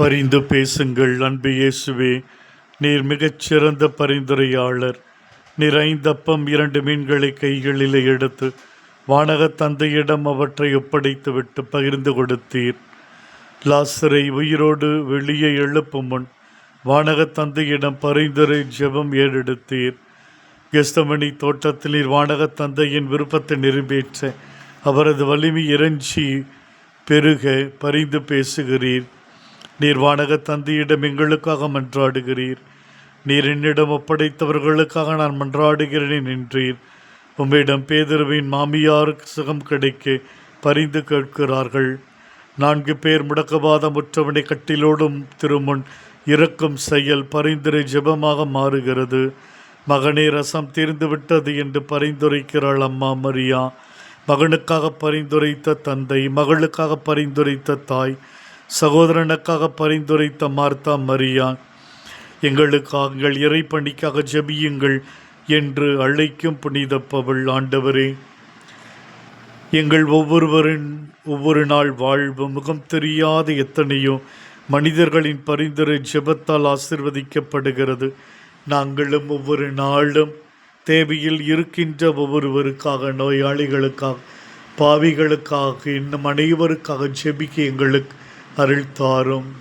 பரிந்து பேசுங்கள். அன்பு இயேசுவே, நீர் மிகச்சிறந்த பரிந்துரையாளர். நீர் 5 அப்பம் 2 மீன்களை கைகளில் எடுத்து வானகத் தந்தையிடம் அவற்றை ஒப்படைத்துவிட்டு பகிர்ந்து கொடுத்தீர். லாசரை உயிரோடு வெளியே எழுப்பும் முன் வானகத் தந்தையிடம் பரிந்துரை ஜெபம் ஏறெடுத்தீர். கெஸ்தமனி தோட்டத்தில் நீர் வானகத் தந்தையின் விருப்பத்தை நிறைவேற்ற அவரது வலிமை இறைஞ்சி பெருக பரிந்து பேசுகிறீர். நீர் வானகத் தந்தையிடம் எங்களுக்காக மன்றாடுகிறீர். நீர் என்னிடம் ஒப்படைத்தவர்களுக்காக நான் மன்றாடுகிறேன் என்றீர். உம்மிடம் பேதுருவின் மாமியாருக்கு சுகம் கிடைக்க பரிந்து கேட்கிறார்கள். 4 பேர் முடக்கவாதமுற்றவனை கட்டிலோடும் திருமுன் இறக்கும் செயல் பரிந்துரை ஜெபமாக மாறுகிறது. மகனே, ரசம் தீர்ந்துவிட்டது என்று பரிந்துரைக்கிறாள் அம்மா மரியா. மகனுக்காக பரிந்துரைத்த தந்தை, மகளுக்காக பரிந்துரைத்த தாய், சகோதரனுக்காக பரிந்துரைத்த மார்த்தா மரியா, எங்களுக்காக எங்கள் இறைப்பணிக்காக ஜெபியுங்கள் என்று அழைக்கும் புனித பவுல். ஆண்டவரே, எங்கள் ஒவ்வொரு நாள் வாழ்வு முகம் தெரியாத எத்தனையோ மனிதர்களின் பரிந்துரை ஜெபத்தால் ஆசீர்வதிக்கப்படுகிறது. நாங்களும் ஒவ்வொரு நாளும் தேவையில் இருக்கின்ற ஒவ்வொருவருக்காக, நோயாளிகளுக்காக, பாவிகளுக்காக, இன்னும் அனைவருக்காக ஜெபிக்க எங்களுக்கு அருள் தாரும்.